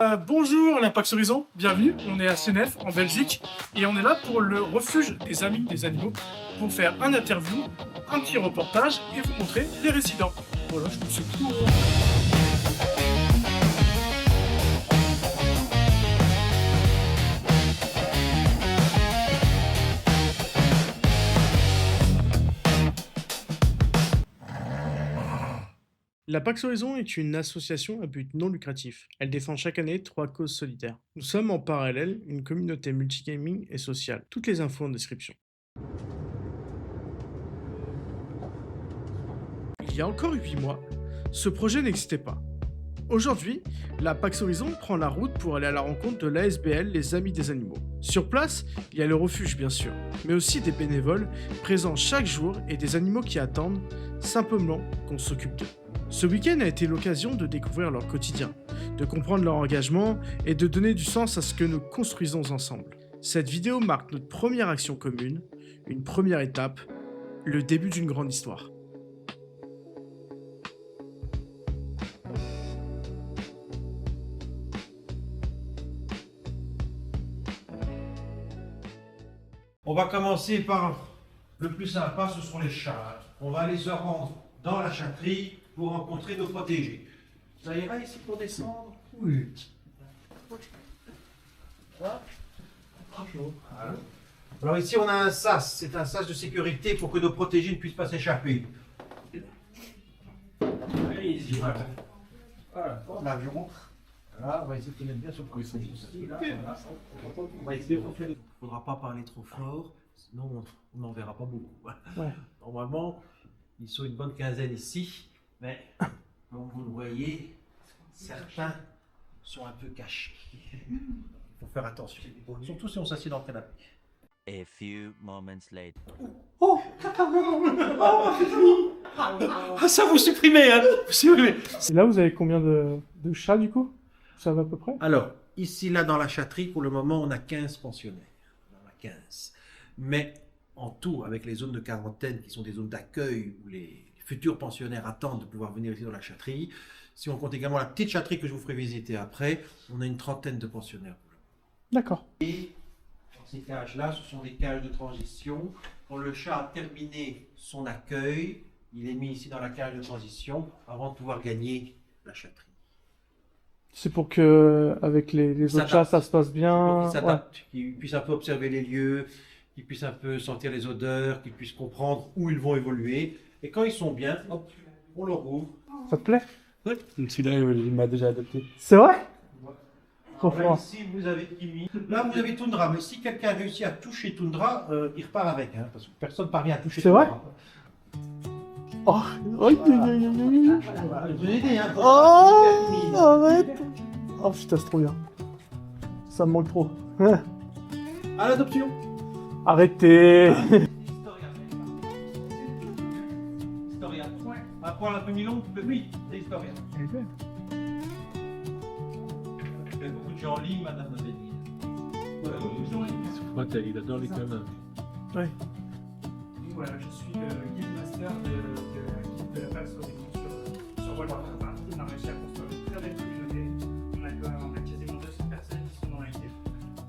Bonjour la Pax Horizon, bienvenue, on est à Senef en Belgique et on est là pour le refuge des amis des animaux pour faire un interview, un petit reportage et vous montrer les résidents. Voilà, je pense que c'est tout. La Pax Horizon est une association à but non lucratif. Elle défend chaque année 3 causes solidaires. Nous sommes en parallèle une communauté multigaming et sociale. Toutes les infos en description. Il y a encore 8 mois, ce projet n'existait pas. Aujourd'hui, la Pax Horizon prend la route pour aller à la rencontre de l'ASBL, les Amis des Animaux. Sur place, il y a le refuge bien sûr, mais aussi des bénévoles présents chaque jour et des animaux qui attendent simplement qu'on s'occupe d'eux. Ce week-end a été l'occasion de découvrir leur quotidien, de comprendre leur engagement et de donner du sens à ce que nous construisons ensemble. Cette vidéo marque notre première action commune, une première étape, le début d'une grande histoire. On va commencer par le plus sympa, ce sont les chats. On va aller se rendre dans la chatterie pour rencontrer nos protégés. Ça ira ici pour descendre? Oui. Voilà. Alors ici on a un sas, c'est un sas de sécurité pour que nos protégés ne puissent pas s'échapper. Allez-y, voilà. Voilà, l'avion. Voilà, on va essayer de mettre bien sur le coussin. On va essayer de faire. Il ne faudra pas parler trop fort, sinon on n'en verra pas beaucoup. Ouais. Normalement, ils sont une bonne quinzaine ici, mais comme vous le voyez, certains sont un peu cachés. Il faut faire attention, surtout si on s'assied dans le canapé. A few moments later. Oh, ça vous supprimez, hein? Vous supprimez. Et là, vous avez combien de chats du coup? Ça va à peu près? Alors, ici, là, dans la chatterie, pour le moment, on a 15 pensionnaires. On en a 15. Mais en tout, avec les zones de quarantaine, qui sont des zones d'accueil où les futurs pensionnaires attendent de pouvoir venir ici dans la chatterie, si on compte également la petite chatterie que je vous ferai visiter après, on a une trentaine de pensionnaires. D'accord. Et dans ces cages-là, ce sont des cages de transition. Quand le chat a terminé son accueil, il est mis ici dans la cage de transition avant de pouvoir gagner la chatterie. C'est pour que, avec les autres chats, ça se passe bien. Pour qu'ils s'adaptent, qu'ils puissent un peu observer les lieux, qu'ils puissent un peu sentir les odeurs, qu'ils puissent comprendre où ils vont évoluer. Et quand ils sont bien, hop, on leur ouvre. Ça te plaît? Oui. Celui-là, il m'a déjà adopté. C'est vrai? Trop Là, fort. ici, vous avez Kimi. Là, vous avez Tundra. Mais si quelqu'un réussit à toucher Tundra, il repart avec. Hein, parce que personne ne parvient à toucher C'est Tundra. vrai? Oh, oh, Je vous ai aidé, hein. oh, arrête. Oh putain, c'est trop bien. Ça me manque trop. À l'adoption. Arrêtez. Historia. À poil un peu mi-long, oui, c'est Historia. Il y a beaucoup de gens en ligne, madame m'avait dit. Il adore les câlins. Ouais. Voilà, je suis le guide master de la guide de la Pax Horizon sur Walmart. On a réussi à construire une très belle communauté. On a quasiment 200 personnes qui sont dans l'équipe.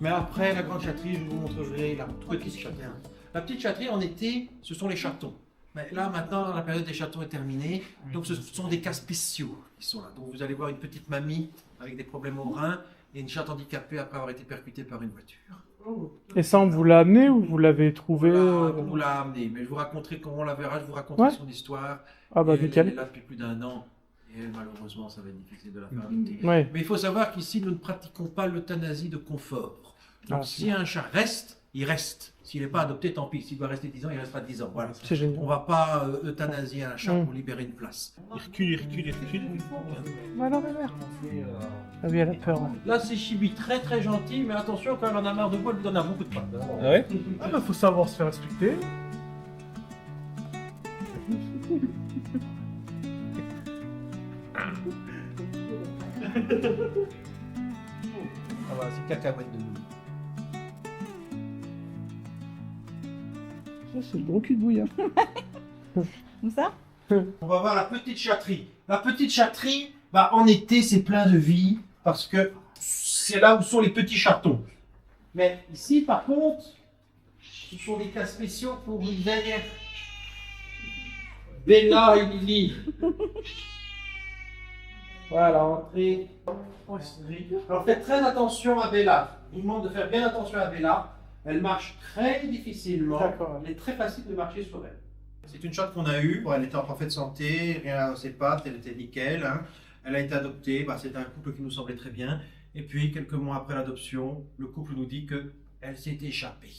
Mais après la grande chatterie, je vous montrerai la petite chatterie. La petite chatterie en été, ce sont les chatons. Mais là maintenant, la période des chatons est terminée, donc ce sont des cas spéciaux qui sont là. Donc vous allez voir une petite mamie avec des problèmes au rein et une chatte handicapée après avoir été percutée par une voiture. Et ça, on vous l'a amené ou vous l'avez trouvé? On vous l'a amené, mais je vous raconterai comment on la verra, je vous raconterai Ouais. son histoire. Ah bah Et elle est nickel. là depuis plus d'1 an et elle, malheureusement, ça va être difficile de la faire adopter. Ouais. Mais il faut savoir qu'ici, nous ne pratiquons pas l'euthanasie de confort. Donc Ah, si un chat reste, il reste. S'il n'est pas adopté, tant pis. S'il doit rester 10 ans, il restera 10 ans. Voilà. C'est génial. On ne va pas euthanasier un chat pour libérer une place. Il recule. Ah non, mais merde. Ah oui, elle a peur. Ouais. Là, c'est Chibi, très très gentil, mais attention, quand elle en a marre de moi, elle lui donne un beaucoup de pattes. Ah ouais? Ah bah faut savoir se faire respecter. Ah voilà, c'est cacahuète de nous. Ça, c'est le gros cul de bouillard. Comme ça? On va voir la petite chatterie. La petite chatterie, bah, en été, c'est plein de vie parce que c'est là où sont les petits chatons. Mais ici, par contre, ce sont des cas spéciaux pour une dernière. Bella et Lily. Voilà, entrée. Alors faites très attention à Bella. Je vous demande de faire bien attention à Bella. Elle marche très difficilement. D'accord. Il est très facile de marcher sur elle. C'est une chatte qu'on a eue. Bon, elle était en parfaite santé, rien à ses pattes, elle était nickel. Hein. Elle a été adoptée. Bah, c'est un couple qui nous semblait très bien. Et puis, quelques mois après l'adoption, le couple nous dit qu'elle s'est échappée.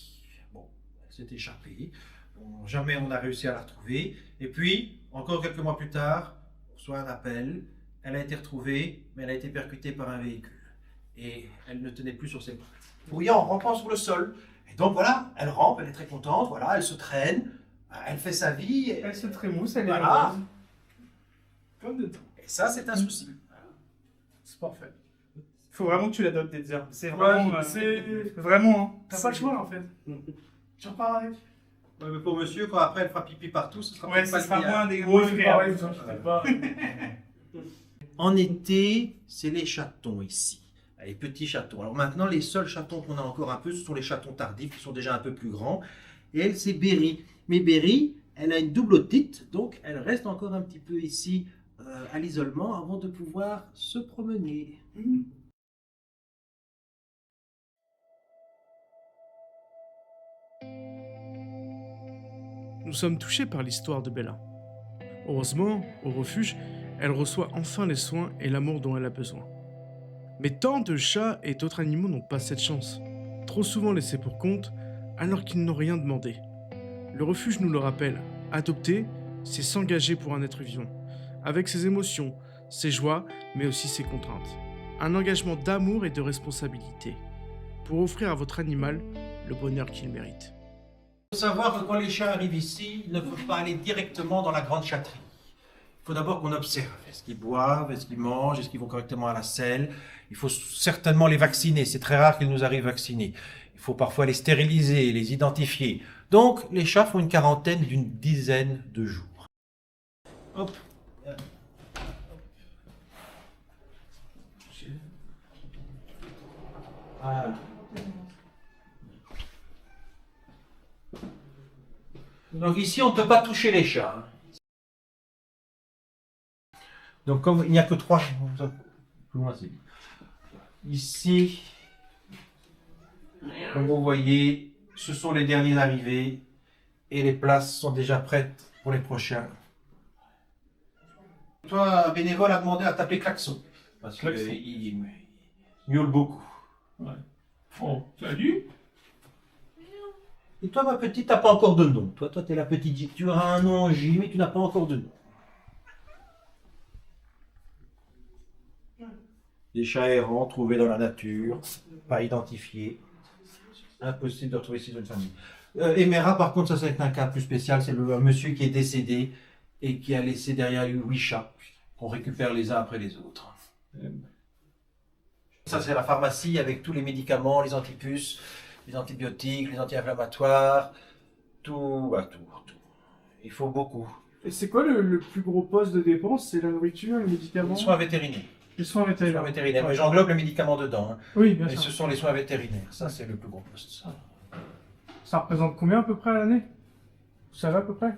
Bon, elle s'est échappée. Bon, jamais on a réussi à la retrouver. Et puis, encore quelques mois plus tard, on reçoit un appel. Elle a été retrouvée, mais elle a été percutée par un véhicule. Et elle ne tenait plus sur ses pattes. Bouillant, rampant sur le sol. Et donc voilà, elle rampe, elle est très contente, voilà, elle se traîne, elle fait sa vie. Elle se trémousse, elle est Voilà. heureuse. Comme de tout. Et ça, c'est un souci. C'est parfait. Faut vraiment que tu l'adoptes, Detzer. C'est vraiment. C'est vraiment. Hein. T'as pas le choix en fait. Tu repars avec. Ouais, mais pour monsieur, quand après elle fera pipi partout, ce sera Ouais, peut-être ça pas sera l'idéal. moins des Ouais, frères. pareil, vous inquiétez pas. En été, c'est les chatons ici. Les petits chatons. Alors maintenant, les seuls chatons qu'on a encore un peu, ce sont les chatons tardifs, qui sont déjà un peu plus grands. Et elle, c'est Berry. Mais Berry, elle a une double otite, donc elle reste encore un petit peu ici à l'isolement avant de pouvoir se promener. Nous sommes touchés par l'histoire de Bella. Heureusement, au refuge, elle reçoit enfin les soins et l'amour dont elle a besoin. Mais tant de chats et d'autres animaux n'ont pas cette chance, trop souvent laissés pour compte alors qu'ils n'ont rien demandé. Le refuge nous le rappelle, adopter, c'est s'engager pour un être vivant, avec ses émotions, ses joies, mais aussi ses contraintes. Un engagement d'amour et de responsabilité, pour offrir à votre animal le bonheur qu'il mérite. Il faut savoir que quand les chats arrivent ici, ils ne peuvent pas aller directement dans la grande chatterie. Il faut d'abord qu'on observe. Est-ce qu'ils boivent, est-ce qu'ils mangent, est-ce qu'ils vont correctement à la selle. Il faut certainement les vacciner. C'est très rare qu'ils nous arrivent vaccinés. Il faut parfois les stériliser, les identifier. Donc, les chats font une quarantaine d'une dizaine de jours. Hop. Voilà. Donc ici, on ne peut pas toucher les chats. Donc comme il n'y a que 3... Ici, comme vous voyez, ce sont les derniers arrivés et les places sont déjà prêtes pour les prochains. Toi, bénévole, a demandé à taper klaxon. Parce qu'il miaule beaucoup. Ouais. Oh, salut. Et toi, ma petite, t'as pas encore de nom. Toi, t'es la petite J. Tu auras un nom en J, mais tu n'as pas encore de nom. Des chats errants trouvés dans la nature, pas identifiés. Impossible de retrouver ici une famille. Emera, par contre, ça c'est un cas plus spécial. C'est un monsieur qui est décédé et qui a laissé derrière lui 8 chats qu'on récupère les uns après les autres. Ça c'est la pharmacie avec tous les médicaments, les antipuces, les antibiotiques, les anti-inflammatoires, tout. Il faut beaucoup. Et c'est quoi le plus gros poste de dépense? C'est la nourriture, les médicaments? Les soins vétérinaires. Les soins Les vétérinaires. soins vétérinaires. Mais j'englobe les médicaments dedans. Hein. Oui, bien Et sûr. ce sont les soins vétérinaires. Ça, c'est le plus gros poste. Ça représente combien à peu près à l'année? Vous savez à peu près?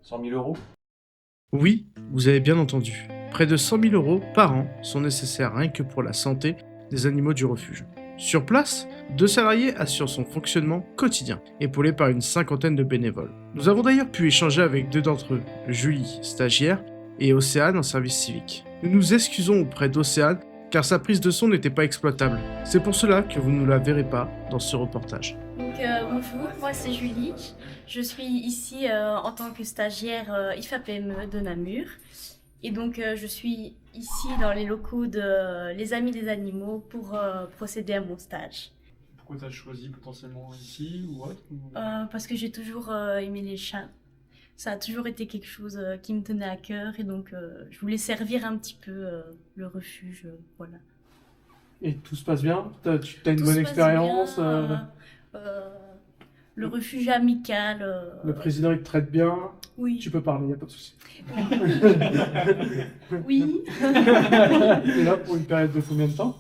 – 100 000 €. Oui, vous avez bien entendu. Près de 100 000 € par an sont nécessaires rien que pour la santé des animaux du refuge. Sur place, 2 salariés assurent son fonctionnement quotidien, épaulés par une cinquantaine de bénévoles. Nous avons d'ailleurs pu échanger avec 2 d'entre eux, Julie, stagiaire, et Océane en service civique. Nous nous excusons auprès d'Océane car sa prise de son n'était pas exploitable. C'est pour cela que vous ne la verrez pas dans ce reportage. Donc, bonjour, moi c'est Julie. Je suis ici en tant que stagiaire IFAPME de Namur. Et donc je suis ici dans les locaux de Les Amis des Animaux pour procéder à mon stage. Pourquoi tu as choisi potentiellement ici ou autre? Parce que j'ai toujours aimé les chats. Ça a toujours été quelque chose qui me tenait à cœur et donc je voulais servir un petit peu le refuge, voilà. Et tout se passe bien? Tu as une Tout bonne se passe expérience? bien, le refuge amical. Le président, il te traite bien. Oui. Tu peux parler, il n'y a pas de souci. Oui. Et là, pour une période de combien de temps?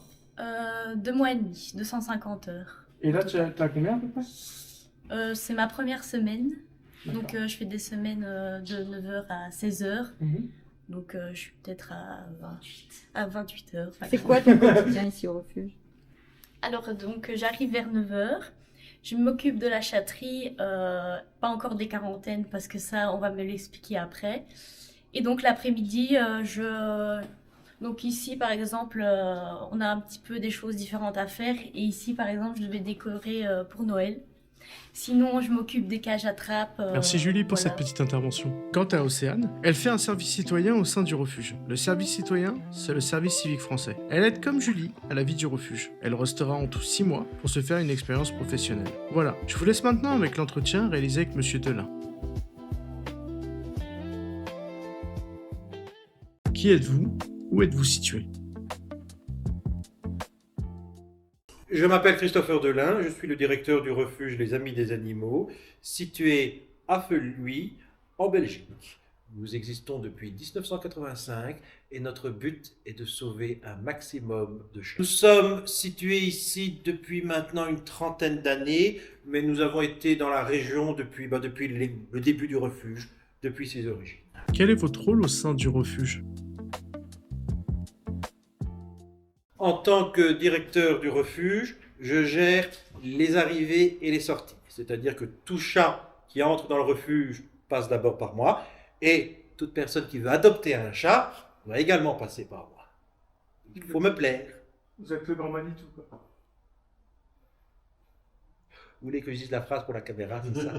2 mois et demi, 250 heures. Et là, tu as combien à peu près? C'est ma première semaine. Donc D'accord. je fais des semaines de 9h à 16h. Mhm. Donc je suis peut-être à 28 heures. Enfin, C'est quoi ton quotidien ici au refuge? Alors donc j'arrive vers 9h. Je m'occupe de la chatterie, pas encore des quarantaines parce que ça on va me l'expliquer après. Et donc l'après-midi, donc ici par exemple, on a un petit peu des choses différentes à faire. Et ici par exemple, je devais décorer pour Noël. Sinon, je m'occupe des cages à trappe. Merci Julie pour voilà. cette petite intervention. Quant à Océane, elle fait un service citoyen au sein du refuge. Le service citoyen, c'est le service civique français. Elle aide comme Julie à la vie du refuge. Elle restera en tout 6 mois pour se faire une expérience professionnelle. Voilà, je vous laisse maintenant avec l'entretien réalisé avec Monsieur Delin. Qui êtes-vous? Où êtes-vous situé? Je m'appelle Christopher Delin, je suis le directeur du refuge Les Amis des Animaux, situé à Feluy, en Belgique. Nous existons depuis 1985 et notre but est de sauver un maximum de chats. Nous sommes situés ici depuis maintenant une trentaine d'années, mais nous avons été dans la région depuis le début du refuge, depuis ses origines. Quel est votre rôle au sein du refuge? En tant que directeur du refuge, je gère les arrivées et les sorties. C'est-à-dire que tout chat qui entre dans le refuge passe d'abord par moi et toute personne qui veut adopter un chat va également passer par moi. Il faut me plaire. Vous êtes le grand Manitou, quoi. Vous voulez que je dise la phrase pour la caméra, c'est ça?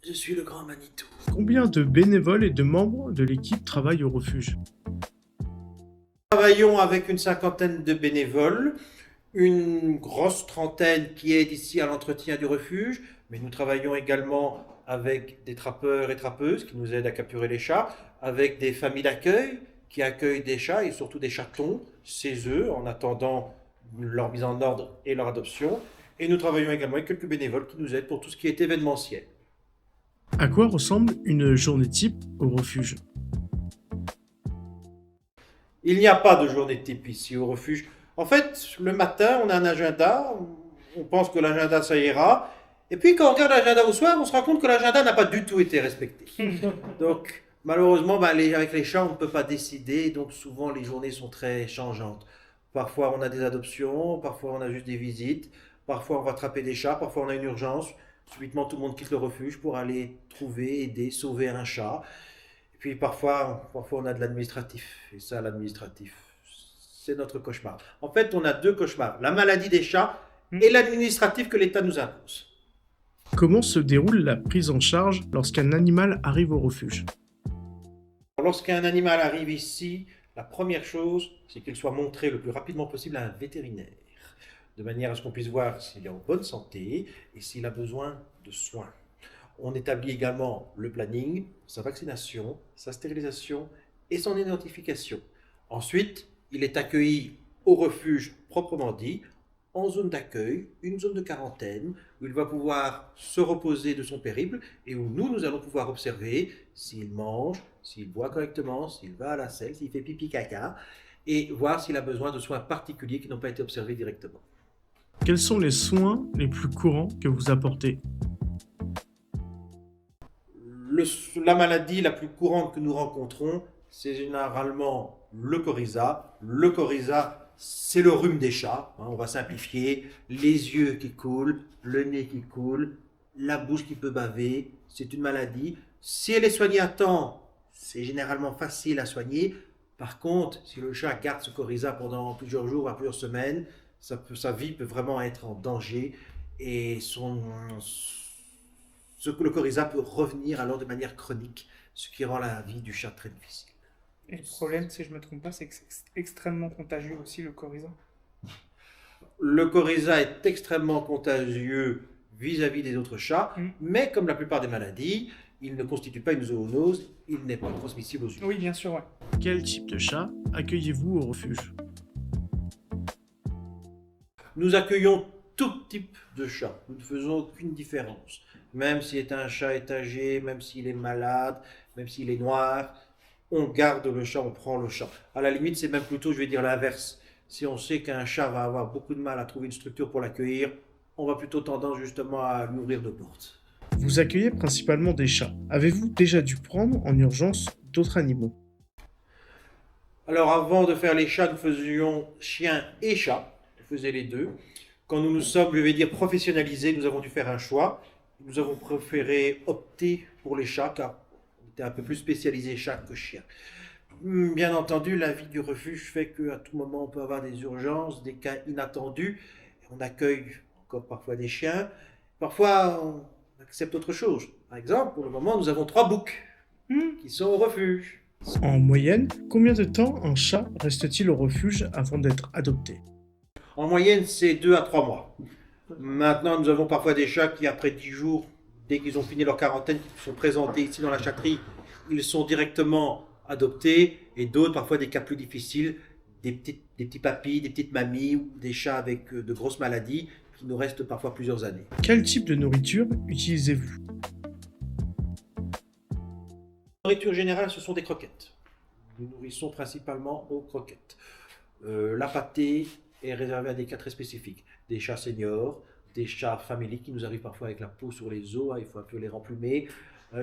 Je suis le grand Manitou. Combien de bénévoles et de membres de l'équipe travaillent au refuge? Nous travaillons avec une cinquantaine de bénévoles, une grosse trentaine qui aide ici à l'entretien du refuge, mais nous travaillons également avec des trappeurs et trappeuses qui nous aident à capturer les chats, avec des familles d'accueil qui accueillent des chats et surtout des chatons chez eux en attendant leur mise en ordre et leur adoption. Et nous travaillons également avec quelques bénévoles qui nous aident pour tout ce qui est événementiel. À quoi ressemble une journée type au refuge? Il n'y a pas de journée type ici au refuge. En fait, le matin, on a un agenda, on pense que l'agenda, ça ira. Et puis, quand on regarde l'agenda au soir, on se rend compte que l'agenda n'a pas du tout été respecté. Donc, malheureusement, avec les chats, on ne peut pas décider. Donc, souvent, les journées sont très changeantes. Parfois, on a des adoptions, parfois, on a juste des visites. Parfois, on va attraper des chats, parfois, on a une urgence. Subitement, tout le monde quitte le refuge pour aller trouver, aider, sauver un chat. Et puis parfois on a de l'administratif. Et ça, l'administratif, c'est notre cauchemar. En fait, on a 2 cauchemars. La maladie des chats et l'administratif que l'État nous impose. Comment se déroule la prise en charge lorsqu'un animal arrive au refuge? Lorsqu'un animal arrive ici, la première chose, c'est qu'il soit montré le plus rapidement possible à un vétérinaire, de manière à ce qu'on puisse voir s'il est en bonne santé et s'il a besoin de soins. On établit également le planning, sa vaccination, sa stérilisation et son identification. Ensuite, il est accueilli au refuge proprement dit, en zone d'accueil, une zone de quarantaine, où il va pouvoir se reposer de son périple et où nous allons pouvoir observer s'il mange, s'il boit correctement, s'il va à la selle, s'il fait pipi caca, et voir s'il a besoin de soins particuliers qui n'ont pas été observés directement. Quels sont les soins les plus courants que vous apportez? La maladie la plus courante que nous rencontrons, c'est généralement le coryza. Le coryza, c'est le rhume des chats. On va simplifier. Les yeux qui coulent, le nez qui coule, la bouche qui peut baver. C'est une maladie. Si elle est soignée à temps, c'est généralement facile à soigner. Par contre, si le chat garde ce coryza pendant plusieurs jours, voire plusieurs semaines, sa vie peut vraiment être en danger et le coryza peut revenir alors de manière chronique, ce qui rend la vie du chat très difficile. Et le problème, si je ne me trompe pas, c'est que c'est extrêmement contagieux aussi, le coryza. Le coryza est extrêmement contagieux vis-à-vis des autres chats, mais comme la plupart des maladies, il ne constitue pas une zoonose, il n'est pas transmissible aux humains. Oui, bien sûr, ouais. Quel type de chat accueillez-vous au refuge? Nous accueillons tout type de chat. Nous ne faisons aucune différence. Même s'il est un chat étagé, même s'il est malade, même s'il est noir, on garde le chat, on prend le chat. À la limite, c'est même plutôt, je vais dire l'inverse. Si on sait qu'un chat va avoir beaucoup de mal à trouver une structure pour l'accueillir, on va plutôt tendance justement à lui ouvrir nos portes. Vous accueillez principalement des chats. Avez-vous déjà dû prendre en urgence d'autres animaux? Alors avant de faire les chats, nous faisions chiens et chats. On faisait les deux. Quand nous nous sommes, je vais dire, professionnalisés, nous avons dû faire un choix. Nous avons préféré opter pour les chats car on était un peu plus spécialisé chat que chien. Bien entendu, la vie du refuge fait qu'à tout moment on peut avoir des urgences, des cas inattendus. On accueille encore parfois des chiens. Parfois on accepte autre chose. Par exemple, pour le moment, nous avons 3 boucs qui sont au refuge. En moyenne, combien de temps un chat reste-t-il au refuge avant d'être adopté? En moyenne, c'est 2 à 3 mois. Maintenant, nous avons parfois des chats qui, après 10 jours, dès qu'ils ont fini leur quarantaine, qui sont présentés ici dans la chatterie, ils sont directement adoptés. Et d'autres, parfois des cas plus difficiles, des petits papis, des petites mamies ou des chats avec de grosses maladies qui nous restent parfois plusieurs années. Quel type de nourriture utilisez-vous? La nourriture générale, ce sont des croquettes. Nous nourrissons principalement aux croquettes. La pâtée est réservée à des cas très spécifiques. Des chats seniors, des chats familiques qui nous arrivent parfois avec la peau sur les os, il faut un peu les remplumer.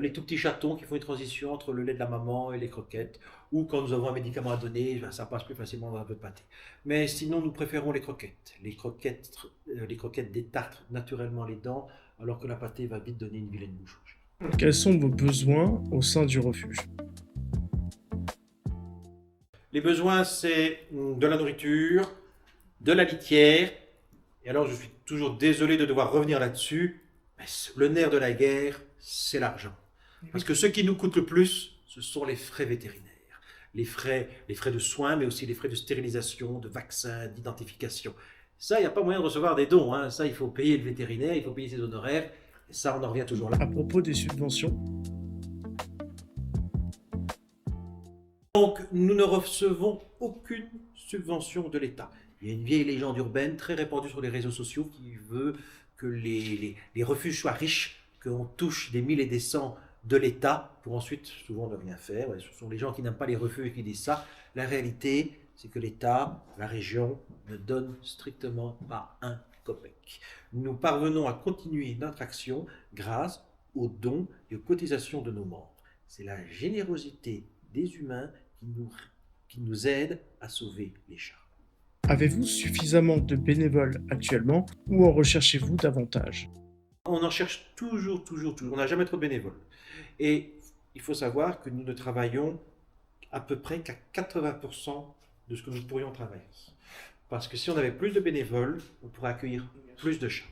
Les tout petits chatons qui font une transition entre le lait de la maman et les croquettes. Ou quand nous avons un médicament à donner, ça passe plus facilement dans un peu de pâté. Mais sinon, nous préférons les croquettes. Les croquettes détartrent naturellement les dents, alors que la pâtée va vite donner une vilaine bouche. Quels sont vos besoins au sein du refuge? Les besoins, c'est de la nourriture, de la litière. Et alors, je suis toujours désolé de devoir revenir là-dessus, mais le nerf de la guerre, c'est l'argent. Parce que ce qui nous coûte le plus, ce sont les frais vétérinaires. Les frais de soins, mais aussi les frais de stérilisation, de vaccins, d'identification. Ça, il n'y a pas moyen de recevoir des dons. Hein. Ça, il faut payer le vétérinaire, il faut payer ses honoraires. Et ça, on en revient toujours là. À propos des subventions, Donc, nous ne recevons aucune subvention de l'État. Il y a une vieille légende urbaine très répandue sur les réseaux sociaux qui veut que les refuges soient riches, qu'on touche des 1000 et des 100 de l'État pour ensuite souvent ne rien faire. Ouais, ce sont les gens qui n'aiment pas les refuges qui disent ça. La réalité, c'est que l'État, la région, ne donne strictement pas un copec. Nous parvenons à continuer notre action grâce aux dons et aux cotisations de nos membres. C'est la générosité des humains qui nous aide à sauver les chats. avez-vous suffisamment de bénévoles actuellement ou en recherchez-vous davantage? On en cherche toujours. On n'a jamais trop de bénévoles. Et il faut savoir que nous ne travaillons à peu près qu'à 80% de ce que nous pourrions travailler. Parce que si on avait plus de bénévoles, on pourrait accueillir plus de chats.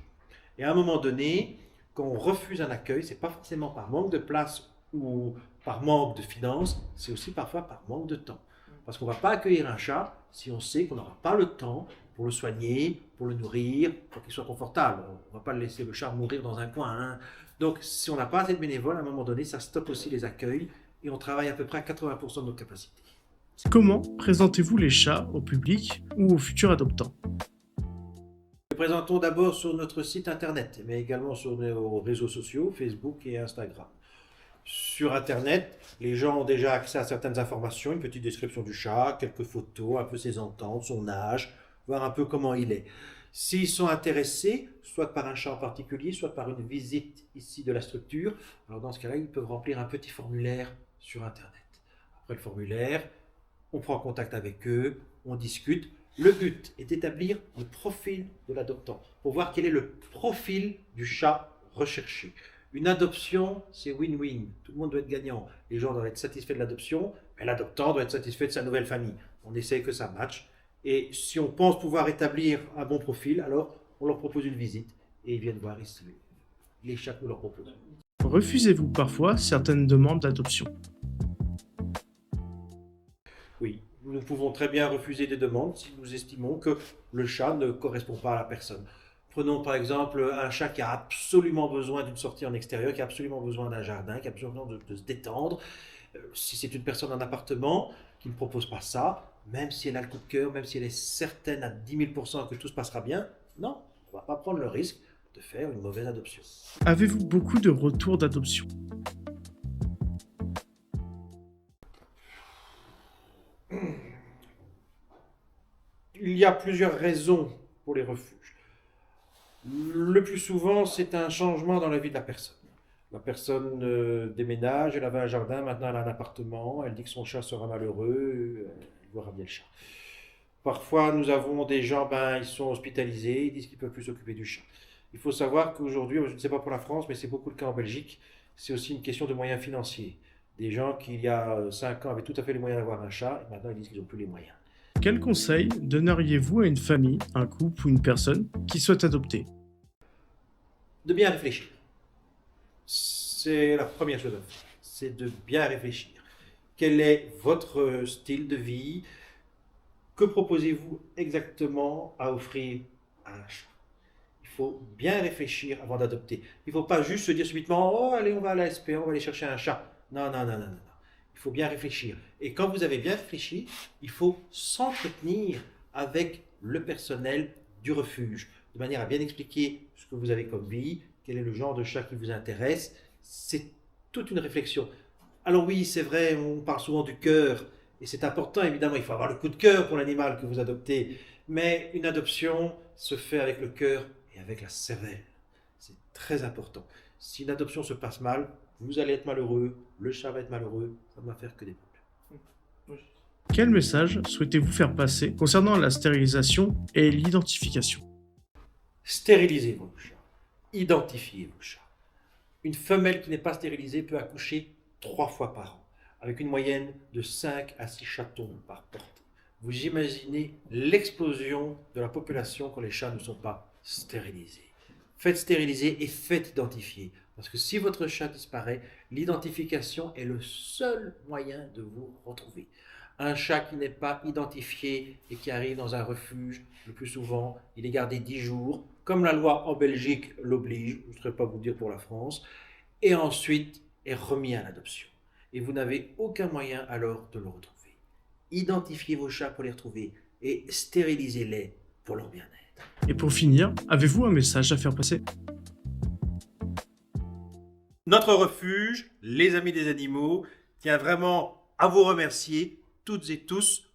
Et à un moment donné, quand on refuse un accueil, ce n'est pas forcément par manque de place ou par manque de finances, c'est aussi parfois par manque de temps. Parce qu'on ne va pas accueillir un chat si on sait qu'on n'aura pas le temps pour le soigner, pour le nourrir, pour qu'il soit confortable. On ne va pas laisser le chat mourir dans un coin. Hein. Donc, si on n'a pas assez de bénévoles, à un moment donné, ça stoppe aussi les accueils et on travaille à peu près à 80% de nos capacités. Comment présentez-vous les chats au public ou aux futurs adoptants? Nous présentons d'abord sur notre site internet, mais également sur nos réseaux sociaux, Facebook et Instagram. Sur internet, les gens ont déjà accès à certaines informations, une petite description du chat, quelques photos, un peu ses ententes, son âge, voir un peu comment il est. S'ils sont intéressés, soit par un chat en particulier, soit par une visite ici de la structure, alors dans ce cas-là, ils peuvent remplir un petit formulaire sur internet. Après le formulaire, on prend contact avec eux, on discute. Le but est d'établir le profil de l'adoptant pour voir quel est le profil du chat recherché. Une adoption, c'est win-win. Tout le monde doit être gagnant. Les gens doivent être satisfaits de l'adoption, mais l'adoptant doit être satisfait de sa nouvelle famille. On essaie que ça matche. Et si on pense pouvoir établir un bon profil, alors on leur propose une visite et ils viennent voir ici les chats que nous leur proposons. Refusez-vous parfois certaines demandes d'adoption? Oui, nous pouvons très bien refuser des demandes si nous estimons que le chat ne correspond pas à la personne. Prenons par exemple un chat qui a absolument besoin d'une sortie en extérieur, qui a absolument besoin d'un jardin, qui a besoin de se détendre. Si c'est une personne en appartement qui ne propose pas ça, même si elle a le coup de cœur, même si elle est certaine à 10 000% que tout se passera bien, va pas prendre le risque de faire une mauvaise adoption. Avez-vous beaucoup de retours d'adoption? Il y a plusieurs raisons pour les refuges. Le plus souvent, c'est un changement dans la vie de la personne. La personne déménage, elle avait un jardin, maintenant elle a un appartement, elle dit que son chat sera malheureux, elle verra bien le chat. Parfois, nous avons des gens, ils sont hospitalisés, ils disent qu'ils ne peuvent plus s'occuper du chat. Il faut savoir qu'aujourd'hui, je ne sais pas pour la France, mais c'est beaucoup le cas en Belgique, c'est aussi une question de moyens financiers. Des gens qui, il y a 5 ans, avaient tout à fait les moyens d'avoir un chat, et maintenant ils disent qu'ils n'ont plus les moyens. Quel conseil donneriez-vous à une famille, un couple ou une personne qui souhaite adopter? De bien réfléchir. C'est la première chose à faire, c'est de bien réfléchir. Quel est votre style de vie? Que proposez-vous exactement à offrir à un chat? Il faut bien réfléchir avant d'adopter. Il ne faut pas juste se dire subitement « Oh, allez, on va à la SPA, on va aller chercher un chat. » Non, non, non, non, non. Il faut bien réfléchir. Et quand vous avez bien réfléchi, il faut s'entretenir avec le personnel du refuge, de manière à bien expliquer ce que vous avez comme vie, quel est le genre de chat qui vous intéresse. C'est toute une réflexion. Alors oui, c'est vrai, on parle souvent du cœur, et c'est important, évidemment, il faut avoir le coup de cœur pour l'animal que vous adoptez, mais une adoption se fait avec le cœur et avec la cervelle. C'est très important. Si une adoption se passe mal, vous allez être malheureux, le chat va être malheureux, ça ne va faire que des problèmes. Quel message souhaitez-vous faire passer concernant la stérilisation et l'identification? Stérilisez vos chats, identifiez vos chats. Une femelle qui n'est pas stérilisée peut accoucher 3 fois par an, avec une moyenne de 5 à 6 chatons par portée. Vous imaginez l'explosion de la population quand les chats ne sont pas stérilisés. Faites stériliser et faites identifier. Parce que si votre chat disparaît, l'identification est le seul moyen de vous retrouver. Un chat qui n'est pas identifié et qui arrive dans un refuge, le plus souvent, il est gardé 10 jours, comme la loi en Belgique l'oblige, je ne saurais pas vous dire pour la France, et ensuite est remis à l'adoption. Et vous n'avez aucun moyen alors de le retrouver. Identifiez vos chats pour les retrouver et stérilisez-les pour leur bien-être. Et pour finir, avez-vous un message à faire passer? Notre refuge, les Amis des Animaux, tient vraiment à vous remercier toutes et tous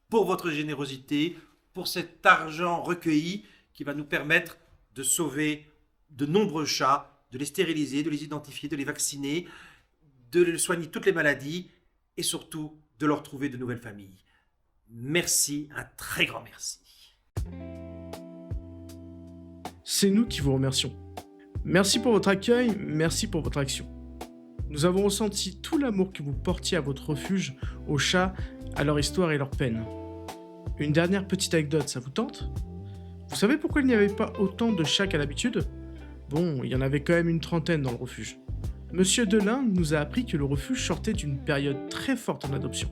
pour votre générosité, pour cet argent recueilli qui va nous permettre de sauver de nombreux chats, de les stériliser, de les identifier, de les vacciner, de les soigner toutes les maladies et surtout de leur trouver de nouvelles familles. Merci, un très grand merci. C'est nous qui vous remercions. Merci pour votre accueil, merci pour votre action. Nous avons ressenti tout l'amour que vous portiez à votre refuge, aux chats, à leur histoire et leur peine. Une dernière petite anecdote, ça vous tente? Vous savez pourquoi il n'y avait pas autant de chats qu'à l'habitude? Bon, il y en avait quand même une trentaine dans le refuge. Monsieur Delin nous a appris que le refuge sortait d'une période très forte en adoption.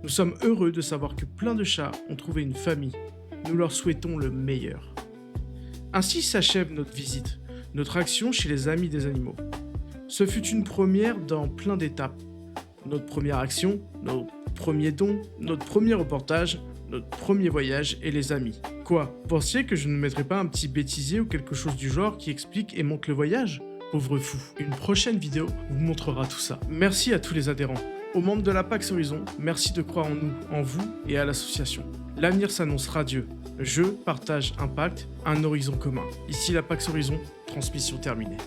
Nous sommes heureux de savoir que plein de chats ont trouvé une famille. Nous leur souhaitons le meilleur. Ainsi s'achève notre visite, notre action chez les Amis des Animaux. Ce fut une première dans plein d'étapes. Notre première action, nos premiers dons, notre premier reportage, notre premier voyage et les amis. Quoi, pensiez que je ne mettrais pas un petit bêtisier ou quelque chose du genre qui explique et montre le voyage? Pauvre fou. Une prochaine vidéo vous montrera tout ça. Merci à tous les adhérents. Aux membres de la Pax Horizon, merci de croire en nous, en vous et à l'association. L'avenir s'annonce radieux. Jeu, partage, impact, un horizon commun. Ici la Pax Horizon, transmission terminée.